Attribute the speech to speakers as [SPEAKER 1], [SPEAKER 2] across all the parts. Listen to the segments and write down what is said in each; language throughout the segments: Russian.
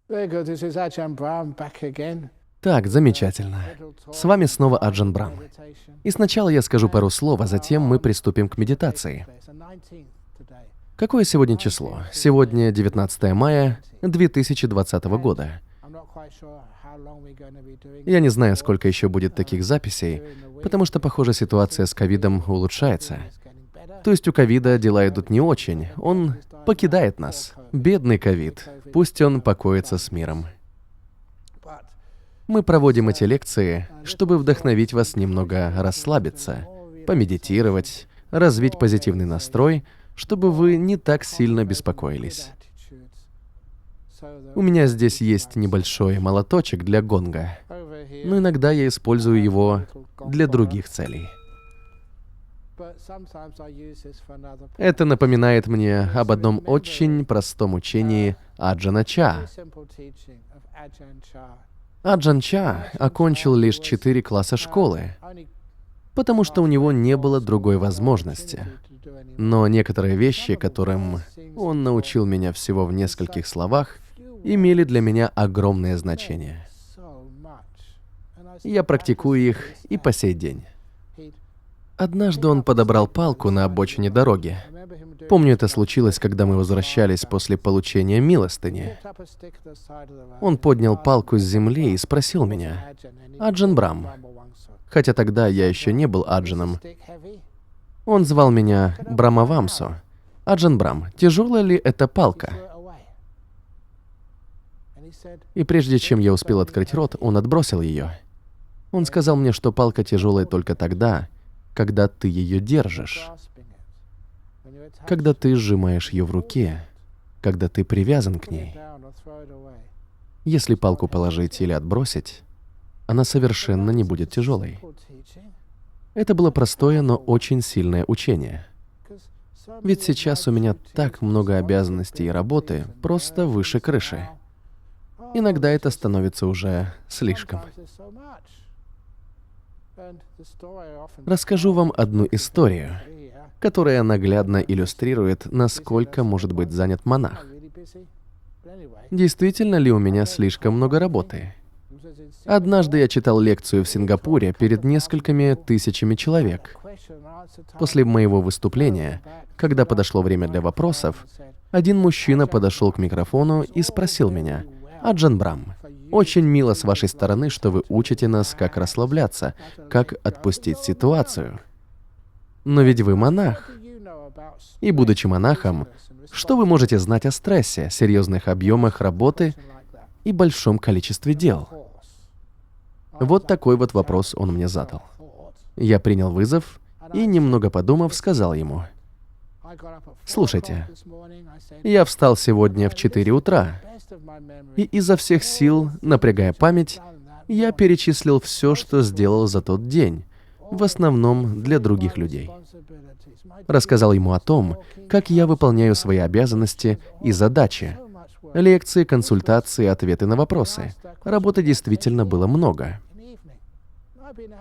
[SPEAKER 1] Very good. This is Ajahn Brahm back again.
[SPEAKER 2] Так, замечательно. С вами снова Аджан Брам. И сначала я скажу пару слов, а затем мы приступим к медитации. Какое сегодня число? Сегодня 19 мая 2020 года. Я не знаю, сколько еще будет таких записей, потому что, похоже, ситуация с ковидом улучшается. То есть у ковида дела идут не очень, он покидает нас. Бедный ковид, пусть он покоится с миром. Мы проводим эти лекции, чтобы вдохновить вас немного расслабиться, помедитировать, развить позитивный настрой, чтобы вы не так сильно беспокоились. У меня здесь есть небольшой молоточек для гонга, но иногда я использую его для других целей. Это напоминает мне об одном очень простом учении Аджана Ча. Аджан Ча окончил лишь 4 класса школы, потому что у него не было другой возможности. Но некоторые вещи, которым он научил меня всего в нескольких словах, имели для меня огромное значение. Я практикую их и по сей день. Однажды он подобрал палку на обочине дороги. Помню, это случилось, когда мы возвращались после получения милостыни. Он поднял палку с земли и спросил меня: «Аджан Брам», хотя тогда я еще не был аджаном. Он звал меня Брамавамсу. «Аджан Брам, тяжелая ли эта палка?» И прежде чем я успел открыть рот, он отбросил ее. Он сказал мне, что палка тяжелая только тогда, когда ты ее держишь, когда ты сжимаешь ее в руке, когда ты привязан к ней. Если палку положить или отбросить, она совершенно не будет тяжелой. Это было простое, но очень сильное учение. Ведь сейчас у меня так много обязанностей и работы, просто выше крыши. Иногда это становится уже слишком. Расскажу вам одну историю, которая наглядно иллюстрирует, насколько может быть занят монах. Действительно ли у меня слишком много работы? Однажды я читал лекцию в Сингапуре перед несколькими тысячами человек. После моего выступления, когда подошло время для вопросов, один мужчина подошел к микрофону и спросил меня: «Аджан Брам, очень мило с вашей стороны, что вы учите нас, как расслабляться, как отпустить ситуацию. Но ведь вы монах. И будучи монахом, что вы можете знать о стрессе, серьезных объемах работы и большом количестве дел?» Вот такой вот вопрос он мне задал. Я принял вызов и, немного подумав, сказал ему: «Слушайте, я встал сегодня в 4 утра, и изо всех сил, напрягая память, я перечислил все, что сделал за тот день, в основном для других людей. Рассказал ему о том, как я выполняю свои обязанности и задачи. Лекции, консультации, ответы на вопросы. Работы действительно было много.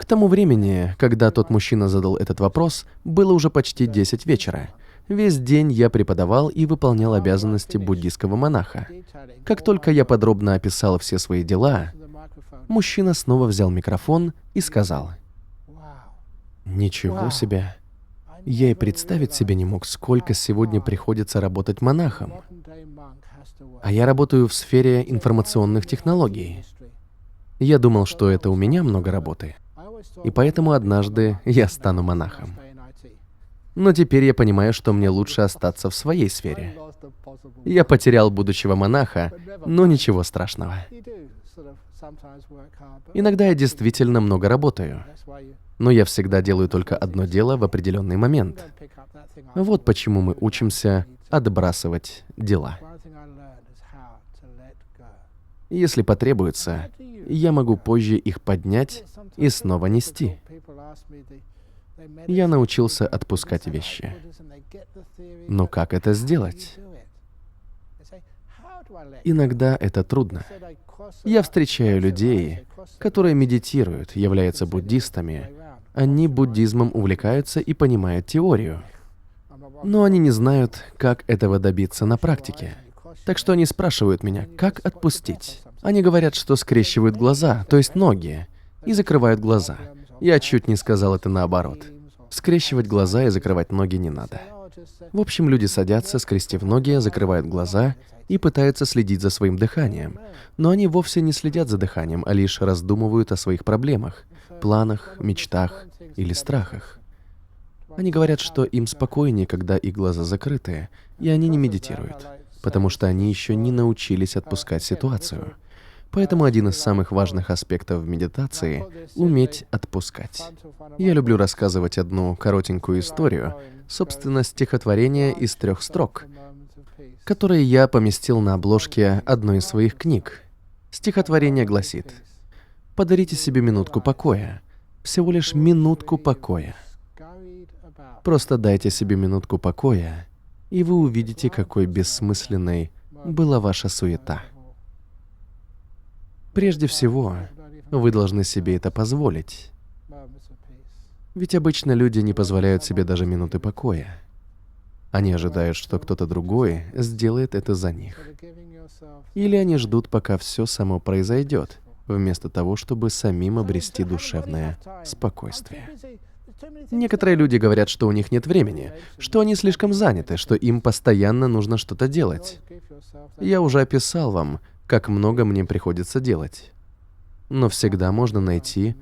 [SPEAKER 2] К тому времени, когда тот мужчина задал этот вопрос, было уже почти 10 вечера. Весь день я преподавал и выполнял обязанности буддийского монаха. Как только я подробно описал все свои дела, мужчина снова взял микрофон и сказал: «Ничего себе! Я и представить себе не мог, сколько сегодня приходится работать монахом. А я работаю в сфере информационных технологий. Я думал, что это у меня много работы, и поэтому однажды я стану монахом. Но теперь я понимаю, что мне лучше остаться в своей сфере. Я потерял будущего монаха, но ничего страшного. Иногда я действительно много работаю, но я всегда делаю только одно дело в определенный момент. Вот почему мы учимся отбрасывать дела. Если потребуется, я могу позже их поднять и снова нести. Я научился отпускать вещи. Но как это сделать? Иногда это трудно. Я встречаю людей, которые медитируют, являются буддистами. Они буддизмом увлекаются и понимают теорию. Но они не знают, как этого добиться на практике. Так что они спрашивают меня, как отпустить. Они говорят, что скрещивают глаза, то есть ноги, и закрывают глаза. Я чуть не сказал это наоборот. Скрещивать глаза и закрывать ноги не надо. В общем, люди садятся, скрестив ноги, закрывают глаза и пытаются следить за своим дыханием. Но они вовсе не следят за дыханием, а лишь раздумывают о своих проблемах, планах, мечтах или страхах. Они говорят, что им спокойнее, когда их глаза закрыты, и они не медитируют, потому что они еще не научились отпускать ситуацию. Поэтому один из самых важных аспектов медитации — уметь отпускать. Я люблю рассказывать одну коротенькую историю, собственно, стихотворение из 3 строк, которое я поместил на обложке одной из своих книг. Стихотворение гласит: «Подарите себе минутку покоя, всего лишь минутку покоя. Просто дайте себе минутку покоя, и вы увидите, какой бессмысленной была ваша суета. Прежде всего, вы должны себе это позволить. Ведь обычно люди не позволяют себе даже минуты покоя. Они ожидают, что кто-то другой сделает это за них. Или они ждут, пока все само произойдет, вместо того, чтобы самим обрести душевное спокойствие. Некоторые люди говорят, что у них нет времени, что они слишком заняты, что им постоянно нужно что-то делать. Я уже описал вам, как много мне приходится делать. Но всегда можно найти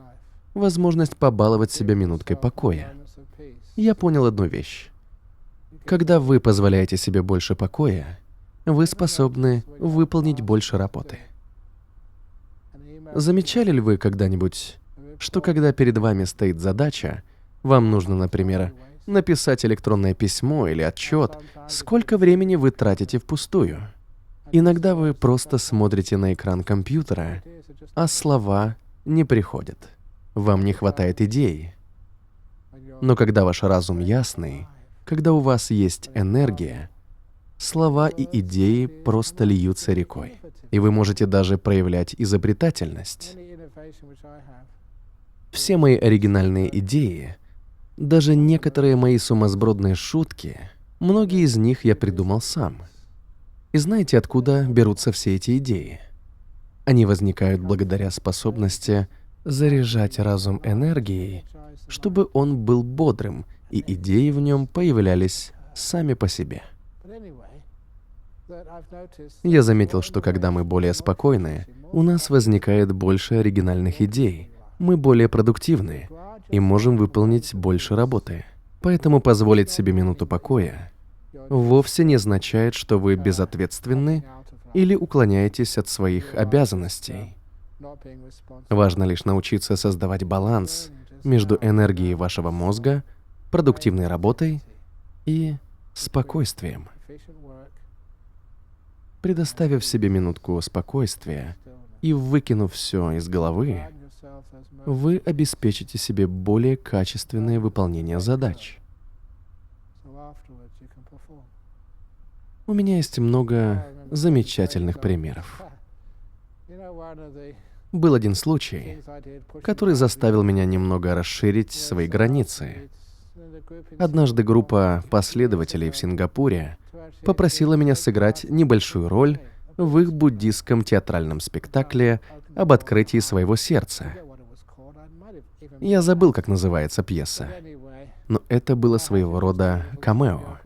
[SPEAKER 2] возможность побаловать себя минуткой покоя. Я понял одну вещь. Когда вы позволяете себе больше покоя, вы способны выполнить больше работы. Замечали ли вы когда-нибудь, что когда перед вами стоит задача, вам нужно, например, написать электронное письмо или отчет, сколько времени вы тратите впустую? Иногда вы просто смотрите на экран компьютера, а слова не приходят. Вам не хватает идей. Но когда ваш разум ясный, когда у вас есть энергия, слова и идеи просто льются рекой. И вы можете даже проявлять изобретательность. Все мои оригинальные идеи, даже некоторые мои сумасбродные шутки, многие из них я придумал сам. И знаете, откуда берутся все эти идеи? Они возникают благодаря способности заряжать разум энергией, чтобы он был бодрым, и идеи в нем появлялись сами по себе. Я заметил, что когда мы более спокойны, у нас возникает больше оригинальных идей, мы более продуктивны и можем выполнить больше работы. Поэтому позволить себе минуту покоя вовсе не означает, что вы безответственны или уклоняетесь от своих обязанностей. Важно лишь научиться создавать баланс между энергией вашего мозга, продуктивной работой и спокойствием. Предоставив себе минутку спокойствия и выкинув все из головы, вы обеспечите себе более качественное выполнение задач. У меня есть много замечательных примеров. Был один случай, который заставил меня немного расширить свои границы. Однажды группа последователей в Сингапуре попросила меня сыграть небольшую роль в их буддистском театральном спектакле об открытии своего сердца. Я забыл, как называется пьеса, но это было своего рода камео.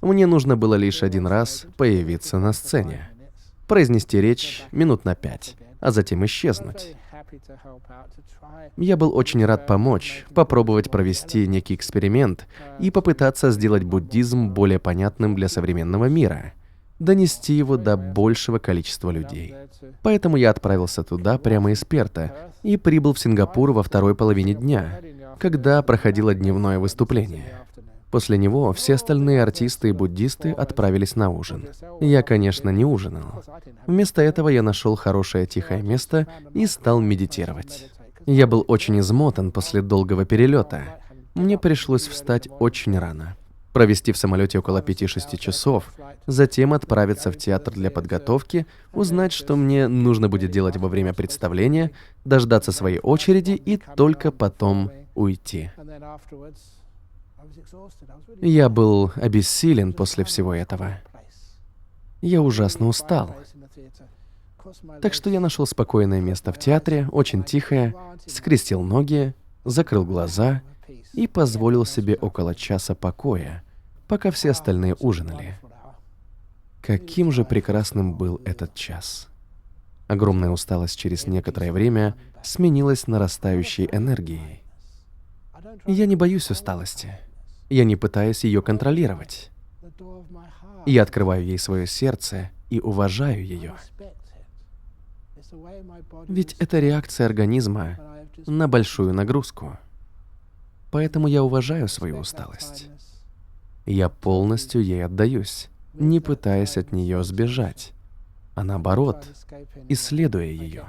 [SPEAKER 2] Мне нужно было лишь один раз появиться на сцене, произнести речь минут на 5, а затем исчезнуть. Я был очень рад помочь, попробовать провести некий эксперимент и попытаться сделать буддизм более понятным для современного мира, донести его до большего количества людей. Поэтому я отправился туда прямо из Перта и прибыл в Сингапур во второй половине дня, когда проходило дневное выступление. После него все остальные артисты и буддисты отправились на ужин. Я, конечно, не ужинал. Вместо этого я нашел хорошее тихое место и стал медитировать. Я был очень измотан после долгого перелета. Мне пришлось встать очень рано, провести в самолете около 5-6 часов, затем отправиться в театр для подготовки, узнать, что мне нужно будет делать во время представления, дождаться своей очереди и только потом уйти. Я был обессилен после всего этого. Я ужасно устал. Так что я нашел спокойное место в театре, очень тихое, скрестил ноги, закрыл глаза и позволил себе около часа покоя, пока все остальные ужинали. Каким же прекрасным был этот час. Огромная усталость через некоторое время сменилась нарастающей энергией. Я не боюсь усталости. Я не пытаюсь ее контролировать. Я открываю ей свое сердце и уважаю ее. Ведь это реакция организма на большую нагрузку. Поэтому я уважаю свою усталость. Я полностью ей отдаюсь, не пытаясь от нее сбежать, а наоборот, исследуя ее.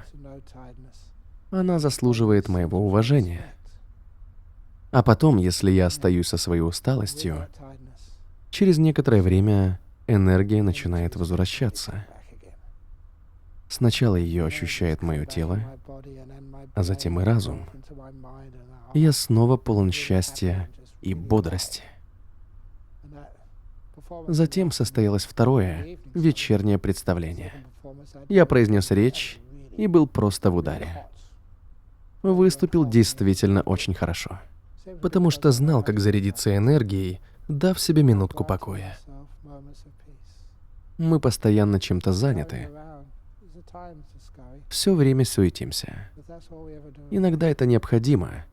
[SPEAKER 2] Она заслуживает моего уважения. А потом, если я остаюсь со своей усталостью, через некоторое время энергия начинает возвращаться. Сначала ее ощущает мое тело, а затем и разум. И я снова полон счастья и бодрости. Затем состоялось второе, вечернее представление. Я произнес речь и был просто в ударе. Выступил действительно очень хорошо, потому что знал, как зарядиться энергией, дав себе минутку покоя. Мы постоянно чем-то заняты. Все время суетимся. Иногда это необходимо,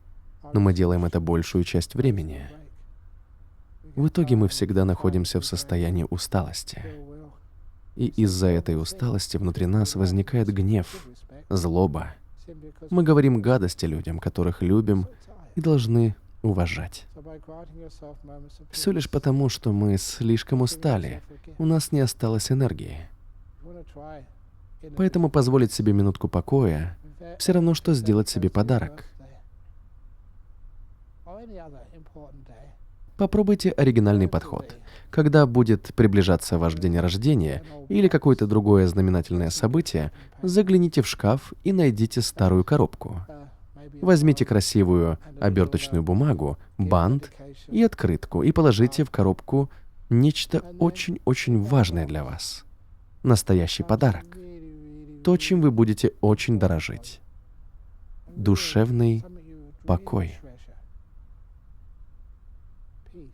[SPEAKER 2] но мы делаем это большую часть времени. В итоге мы всегда находимся в состоянии усталости. И из-за этой усталости внутри нас возникает гнев, злоба. Мы говорим гадости людям, которых любим и должны уважать. Все лишь потому, что мы слишком устали, у нас не осталось энергии. Поэтому позволить себе минутку покоя все равно, что сделать себе подарок. Попробуйте оригинальный подход. Когда будет приближаться ваш день рождения или какое-то другое знаменательное событие, загляните в шкаф и найдите старую коробку. Возьмите красивую оберточную бумагу, бант и открытку и положите в коробку нечто очень-очень важное для вас. Настоящий подарок. То, чем вы будете очень дорожить. Душевный покой.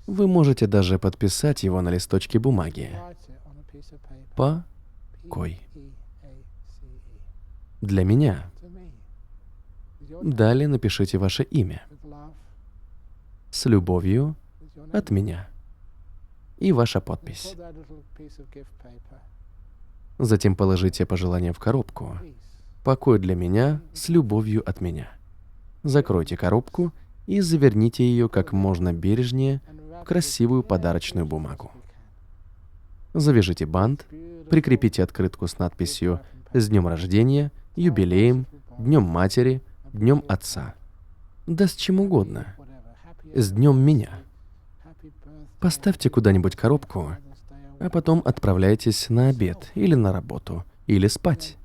[SPEAKER 2] Вы можете даже подписать его на листочке бумаги. Покой. Для меня. Далее напишите ваше имя. С любовью от меня. И ваша подпись. Затем положите пожелание в коробку. Покой для меня с любовью от меня. Закройте коробку и заверните ее как можно бережнее в красивую подарочную бумагу. Завяжите бант, прикрепите открытку с надписью «С днем рождения», «Юбилеем», «Днем матери», «Днем отца». Да с чем угодно. «С днем меня». Поставьте куда-нибудь коробку, а потом отправляйтесь на обед или на работу, или спать.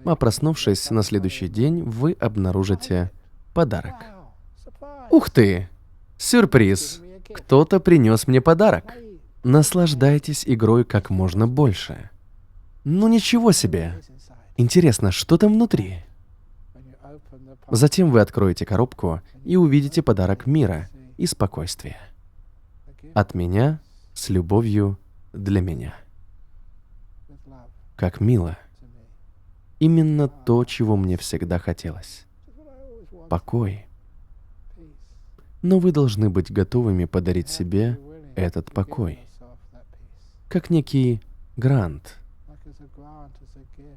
[SPEAKER 2] А проснувшись на следующий день, вы обнаружите подарок. Ух ты! Сюрприз! Кто-то принес мне подарок. Наслаждайтесь игрой как можно больше. Ну ничего себе! Интересно, что там внутри? Затем вы откроете коробку и увидите подарок мира и спокойствия. От меня с любовью для меня. Как мило. Именно то, чего мне всегда хотелось. Покой. Но вы должны быть готовыми подарить себе этот покой. Как некий грант.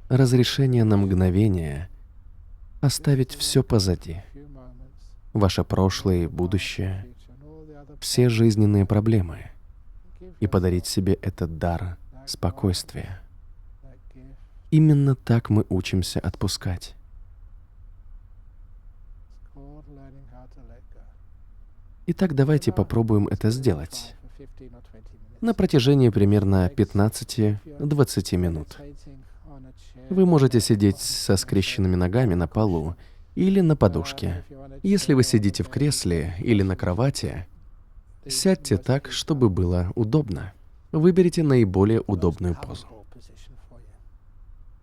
[SPEAKER 2] Разрешение на мгновение оставить все позади. Ваше прошлое и будущее. Все жизненные проблемы. И подарить себе этот дар спокойствия. Именно так мы учимся отпускать. Итак, давайте попробуем это сделать. На протяжении примерно 15-20 минут. Вы можете сидеть со скрещенными ногами на полу или на подушке. Если вы сидите в кресле или на кровати, Сядьте так, чтобы было удобно. Выберите наиболее удобную позу.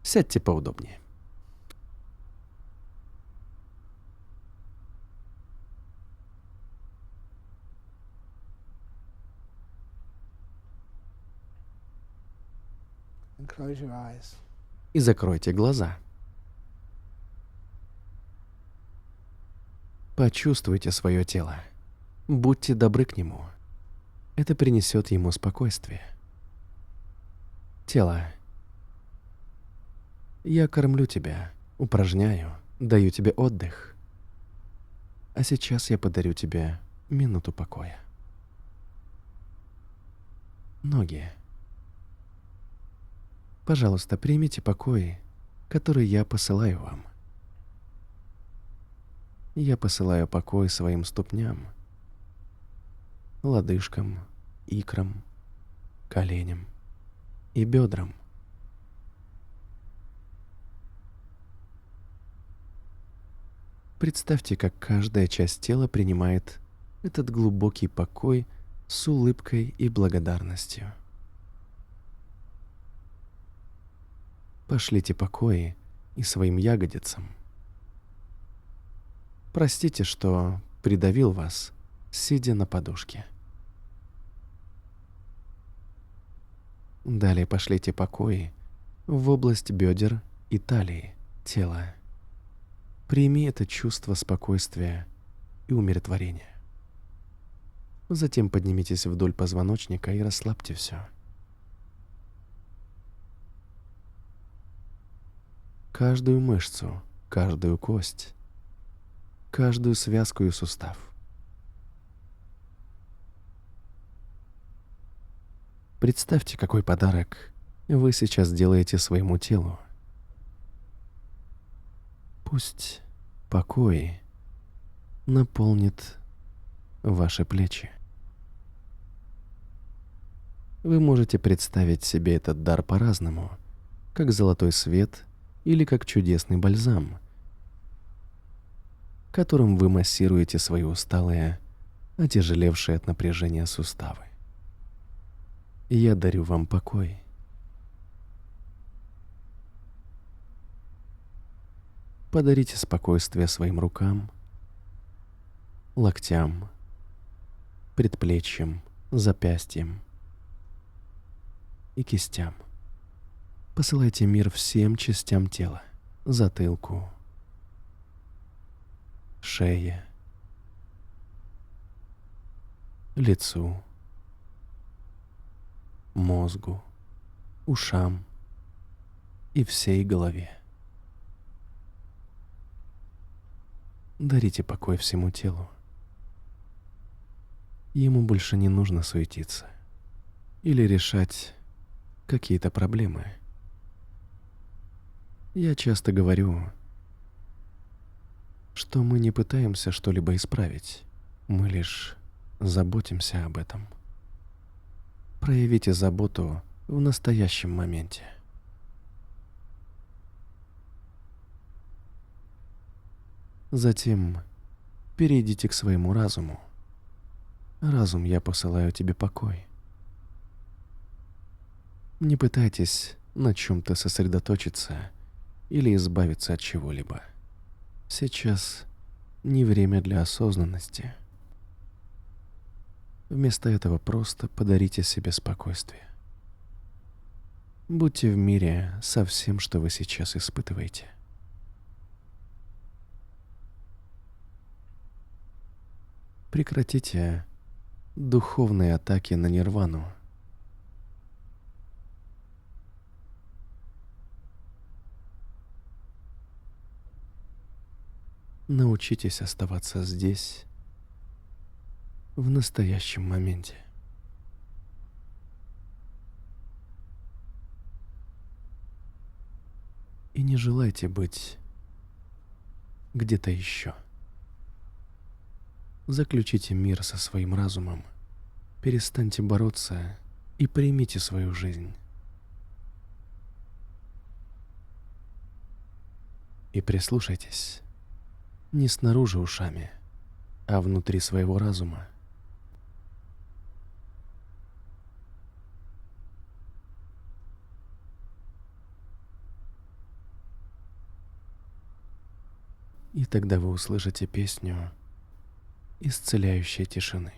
[SPEAKER 2] Сядьте поудобнее. И закройте глаза. Почувствуйте свое тело. Будьте добры к нему. Это принесет ему спокойствие. Тело. Я кормлю тебя, упражняю, даю тебе отдых. А сейчас я подарю тебе минуту покоя. Ноги. Пожалуйста, примите покой, который я посылаю вам. Я посылаю покой своим ступням, лодыжкам, икрам, коленям и бедрам. Представьте, как каждая часть тела принимает этот глубокий покой с улыбкой и благодарностью. Пошлите покой и своим ягодицам. Простите, что придавил вас, сидя на подушке. Далее пошлите покой в область бедер и талии, тела. Прими это чувство спокойствия и умиротворения. Затем поднимитесь вдоль позвоночника и расслабьте все. Каждую мышцу, каждую кость, каждую связку и сустав. Представьте, какой подарок вы сейчас делаете своему телу. Пусть покой наполнит ваши плечи. Вы можете представить себе этот дар по-разному, как золотой свет или как чудесный бальзам, которым вы массируете свои усталые, отяжелевшие от напряжения суставы. Я дарю вам покой. Подарите спокойствие своим рукам, локтям, предплечьям, запястьям и кистям. Посылайте мир всем частям тела: затылку, шее, лицу, мозгу, ушам и всей голове. Дарите покой всему телу. Ему больше не нужно суетиться или решать какие-то проблемы. Я часто говорю, что мы не пытаемся что-либо исправить, мы лишь заботимся об этом. Проявите заботу в настоящем моменте. Затем перейдите к своему разуму. Разум, я посылаю тебе покой. Не пытайтесь на чем-то сосредоточиться или избавиться от чего-либо. Сейчас не время для осознанности. Вместо этого просто подарите себе спокойствие. Будьте в мире со всем, что вы сейчас испытываете. Прекратите духовные атаки на нирвану. Научитесь оставаться здесь, в настоящем моменте. И не желайте быть где-то еще. Заключите мир со своим разумом, перестаньте бороться и примите свою жизнь. И прислушайтесь не снаружи ушами, а внутри своего разума. И тогда вы услышите песню исцеляющей тишины.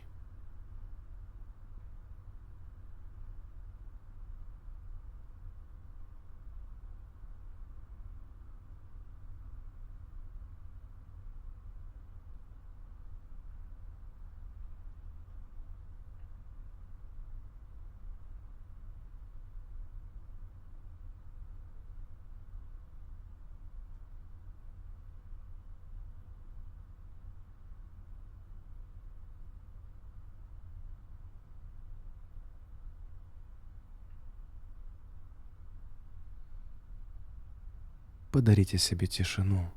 [SPEAKER 2] Подарите себе тишину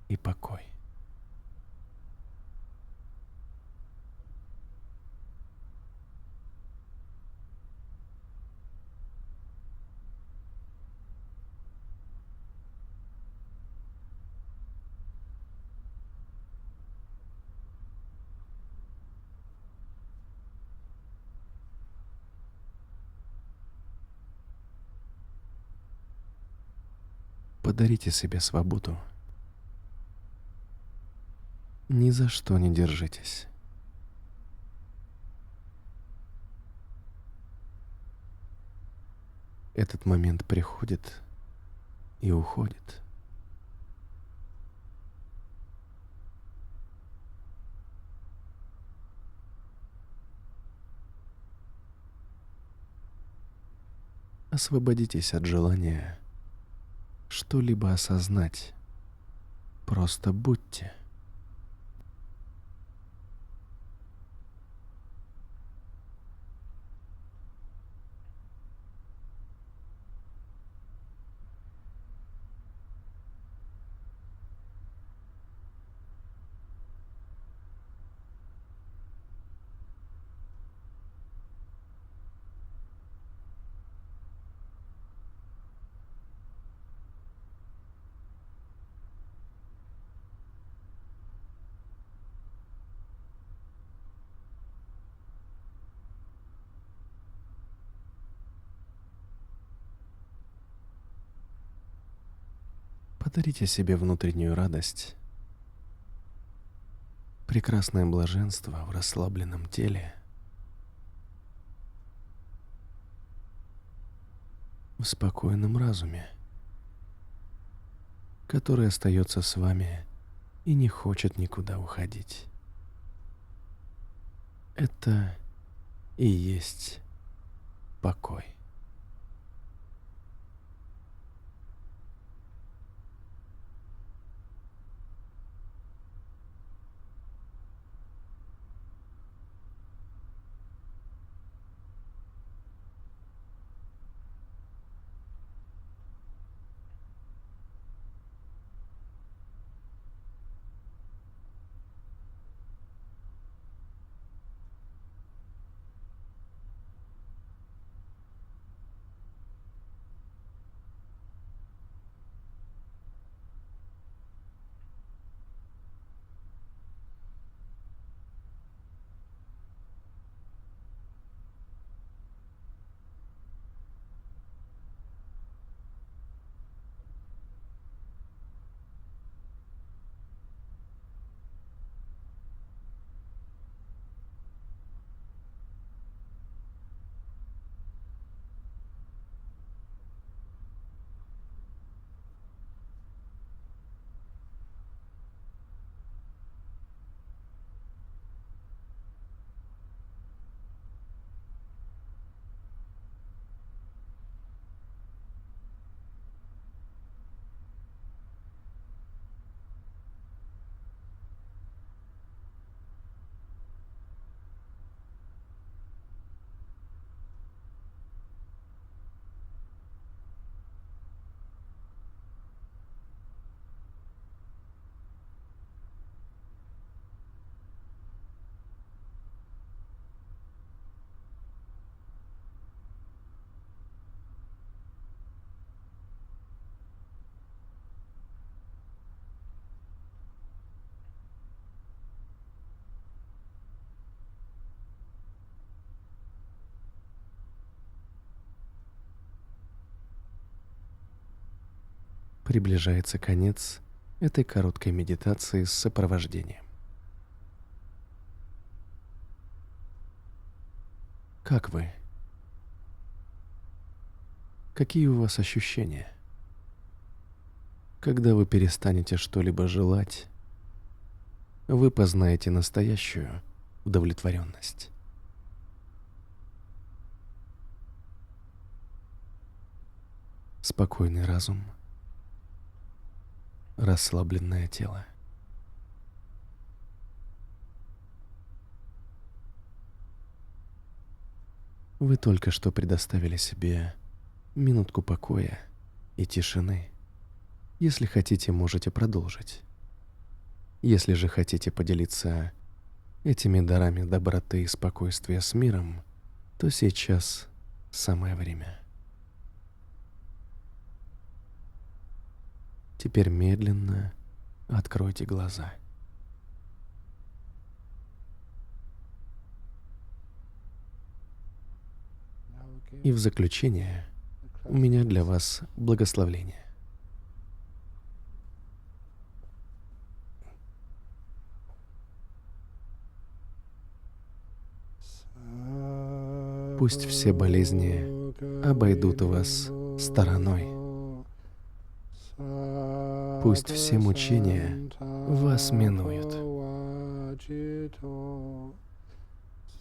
[SPEAKER 2] и покой. Подарите себе свободу. Ни за что не держитесь. Этот момент приходит и уходит. Освободитесь от желания что-либо осознать. Просто будьте. Подарите себе внутреннюю радость, прекрасное блаженство в расслабленном теле, в спокойном разуме, который остается с вами и не хочет никуда уходить. Это и есть покой. Приближается конец этой короткой медитации с сопровождением. Как вы? Какие у вас ощущения? Когда вы перестанете что-либо желать, вы познаете настоящую удовлетворенность. Спокойный разум, расслабленное тело. Вы только что предоставили себе минутку покоя и тишины. Если хотите, можете продолжить. Если же хотите поделиться этими дарами доброты и спокойствия с миром, то сейчас самое время. Теперь медленно откройте глаза. И в заключение у меня для вас благословление. Пусть все болезни обойдут вас стороной. Пусть все мучения вас минуют.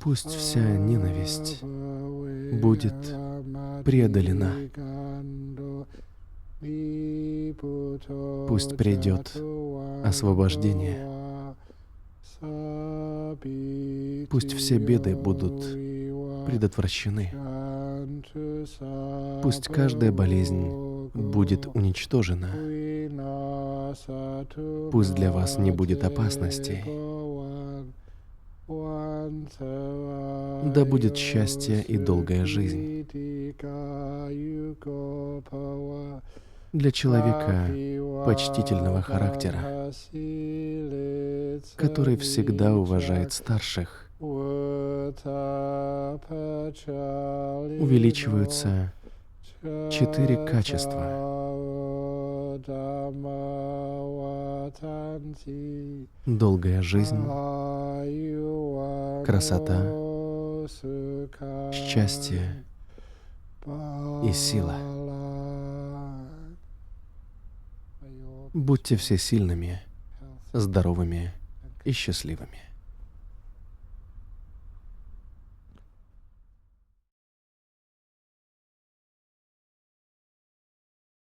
[SPEAKER 2] Пусть вся ненависть будет преодолена. Пусть придет освобождение. Пусть все беды будут предотвращены. Пусть каждая болезнь будет уничтожена. Пусть для вас не будет опасностей. Да будет счастье и долгая жизнь. Для человека почтительного характера, который всегда уважает старших, увеличиваются 4 качества. Долгая жизнь, красота, счастье и сила. Будьте все сильными, здоровыми и счастливыми.